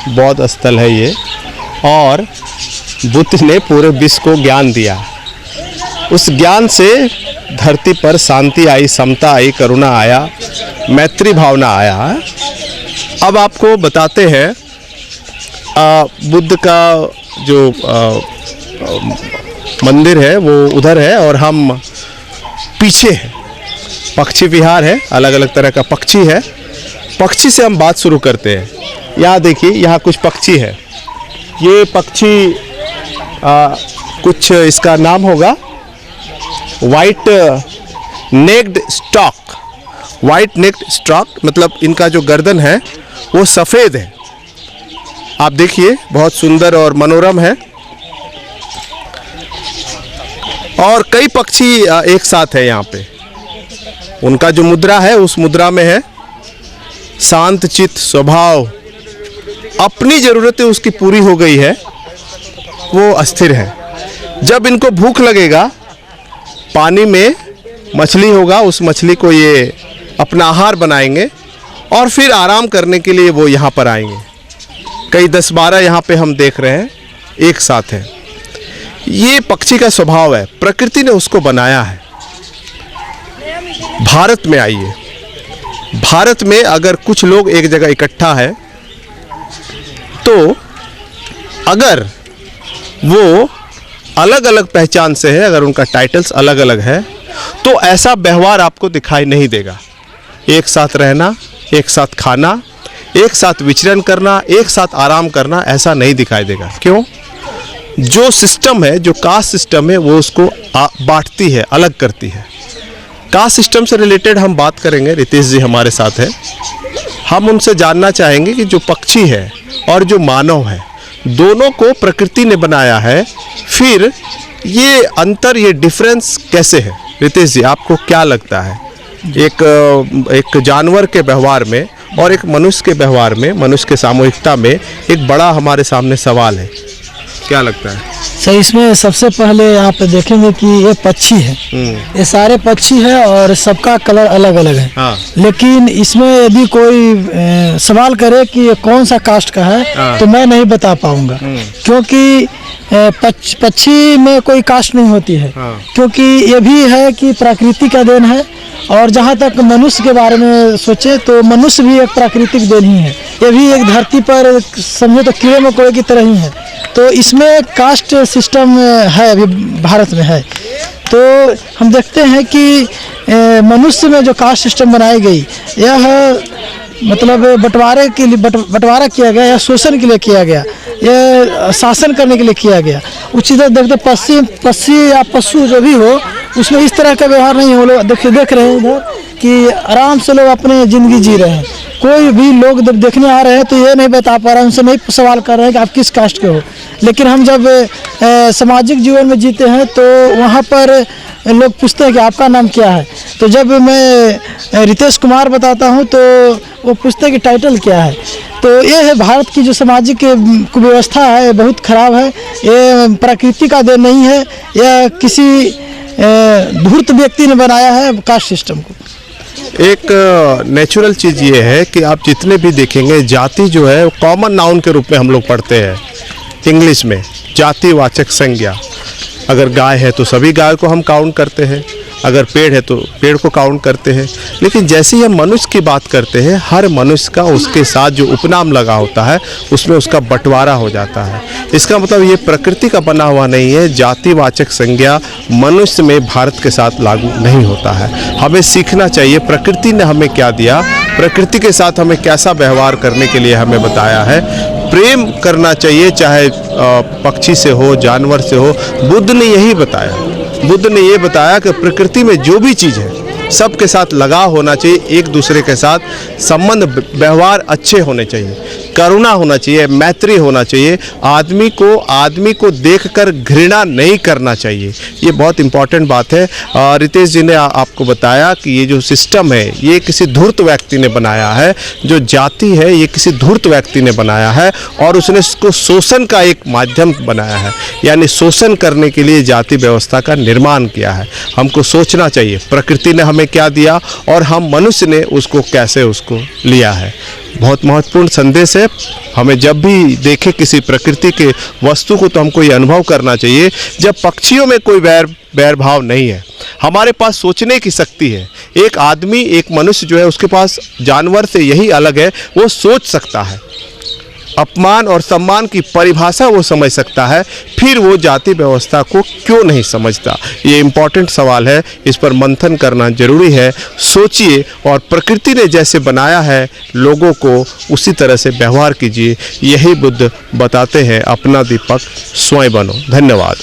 बौद्ध स्थल है ये, और बुद्ध ने पूरे विश्व को ज्ञान दिया। उस ज्ञान से धरती पर शांति आई, समता आई, करुणा आया, मैत्री भावना आया। अब आपको बताते हैं बुद्ध का जो मंदिर है वो उधर है और हम पीछे हैं। पक्षी विहार है, अलग अलग तरह का पक्षी है। पक्षी से हम बात शुरू करते हैं। यहाँ देखिए, यहाँ कुछ पक्षी है। ये पक्षी कुछ इसका नाम होगा white necked stork. White necked stork मतलब इनका जो गर्दन है वो सफ़ेद है। आप देखिए, बहुत सुंदर और मनोरम है। और कई पक्षी एक साथ है यहाँ पे। उनका जो मुद्रा है उस मुद्रा में है शांत चित्त स्वभाव, अपनी ज़रूरतें उसकी पूरी हो गई है, वो अस्थिर है। जब इनको भूख लगेगा, पानी में मछली होगा, उस मछली को ये अपना आहार बनाएंगे और फिर आराम करने के लिए वो यहाँ पर आएंगे। कई 10-12 यहाँ पे हम देख रहे हैं एक साथ हैं। ये पक्षी का स्वभाव है, प्रकृति ने उसको बनाया है। भारत में आइए, भारत में अगर कुछ लोग एक जगह इकट्ठा है तो अगर वो अलग अलग पहचान से है, अगर उनका टाइटल्स अलग अलग है, तो ऐसा व्यवहार आपको दिखाई नहीं देगा। एक साथ रहना, एक साथ खाना, एक साथ विचरण करना, एक साथ आराम करना, ऐसा नहीं दिखाई देगा। क्यों? जो सिस्टम है, जो कास्ट सिस्टम है, वो उसको बांटती है, अलग करती है। कास्ट सिस्टम से रिलेटेड हम बात करेंगे। रितेश जी हमारे साथ है। हम उनसे जानना चाहेंगे कि जो पक्षी है और जो मानव है, दोनों को प्रकृति ने बनाया है, फिर ये अंतर, ये डिफरेंस कैसे है? रितेश जी, आपको क्या लगता है एक जानवर के व्यवहार में और एक मनुष्य के व्यवहार में, मनुष्य के सामूहिकता में एक बड़ा हमारे सामने सवाल है, क्या लगता है? सर, इसमें सबसे पहले आप देखेंगे कि ये पक्षी है, ये सारे पक्षी है और सबका कलर अलग अलग है। हाँ। लेकिन इसमें यदि कोई सवाल करे कि ये कौन सा कास्ट का है, हाँ। तो मैं नहीं बता पाऊंगा, क्योंकि पक्षी में कोई कास्ट नहीं होती है। हाँ। क्योंकि ये भी है कि प्रकृति का देन है। और जहाँ तक मनुष्य के बारे में सोचे तो मनुष्य भी एक प्राकृतिक देन ही है। ये भी एक धरती पर समझो तो कीड़े मकोड़े की तरह ही है। तो इसमें कास्ट सिस्टम है, अभी भारत में है। तो हम देखते हैं कि मनुष्य में जो कास्ट सिस्टम बनाई गई, यह मतलब बंटवारे के लिए बंटवारा किया गया या शोषण के लिए किया गया, यह शासन करने के लिए किया गया। उचित देखते पक्षी या पशु जो भी हो, उसमें इस तरह का व्यवहार नहीं हो। लोग देख रहे हैं इधर कि आराम से लोग अपने ज़िंदगी जी रहे हैं। कोई भी लोग जब देखने आ रहे हैं तो ये नहीं बता पा रहे हैं, उनसे नहीं सवाल कर रहे हैं कि आप किस कास्ट के हो। लेकिन हम जब सामाजिक जीवन में जीते हैं तो वहाँ पर लोग पूछते हैं कि आपका नाम क्या है। तो जब मैं रितेश कुमार बताता हूँ तो वो पूछते हैं कि टाइटल क्या है। तो ये है भारत की जो सामाजिक कुव्यवस्था है, ये बहुत ख़राब है। ये प्रकृति का देन नहीं है, यह किसी धूर्त व्यक्ति ने बनाया है कास्ट सिस्टम को। एक नेचुरल चीज़ ये है कि आप जितने भी देखेंगे, जाति जो है कॉमन नाउन के रूप में हम लोग पढ़ते हैं इंग्लिश में, जातिवाचक संज्ञा। अगर गाय है तो सभी गाय को हम काउंट करते हैं, अगर पेड़ है तो पेड़ को काउंट करते हैं। लेकिन जैसे ही हम मनुष्य की बात करते हैं, हर मनुष्य का उसके साथ जो उपनाम लगा होता है उसमें उसका बंटवारा हो जाता है। इसका मतलब ये प्रकृति का बना हुआ नहीं है। जातिवाचक संज्ञा मनुष्य में भारत के साथ लागू नहीं होता है। हमें सीखना चाहिए प्रकृति ने हमें क्या दिया, प्रकृति के साथ हमें कैसा व्यवहार करने के लिए हमें बताया है। प्रेम करना चाहिए, चाहे पक्षी से हो, जानवर से हो। बुद्ध ने यही बताया। बुद्ध ने ये बताया कि प्रकृति में जो भी चीज़ है सबके साथ लगाव होना चाहिए, एक दूसरे के साथ संबंध व्यवहार अच्छे होने चाहिए, करुणा होना चाहिए, मैत्री होना चाहिए। आदमी को देखकर घृणा नहीं करना चाहिए। ये बहुत इंपॉर्टेंट बात है। रितेश जी ने आपको बताया कि ये जो सिस्टम है ये किसी धूर्त व्यक्ति ने बनाया है। जो जाति है ये किसी धूर्त व्यक्ति ने बनाया है और उसने इसको शोषण का एक माध्यम बनाया है, यानी शोषण करने के लिए जाति व्यवस्था का निर्माण किया है। हमको सोचना चाहिए प्रकृति ने हमें क्या दिया और हम मनुष्य ने उसको कैसे उसको लिया है। बहुत महत्वपूर्ण संदेश है। हमें जब भी देखे किसी प्रकृति के वस्तु को तो हमको ये अनुभव करना चाहिए, जब पक्षियों में कोई बैर भाव नहीं है, हमारे पास सोचने की शक्ति है। एक आदमी, एक मनुष्य जो है उसके पास जानवर से यही अलग है, वो सोच सकता है, अपमान और सम्मान की परिभाषा वो समझ सकता है, फिर वो जाति व्यवस्था को क्यों नहीं समझता? ये इम्पॉर्टेंट सवाल है, इस पर मंथन करना जरूरी है। सोचिए और प्रकृति ने जैसे बनाया है लोगों को उसी तरह से व्यवहार कीजिए। यही बुद्ध बताते हैं, अपना दीपक स्वयं बनो। धन्यवाद।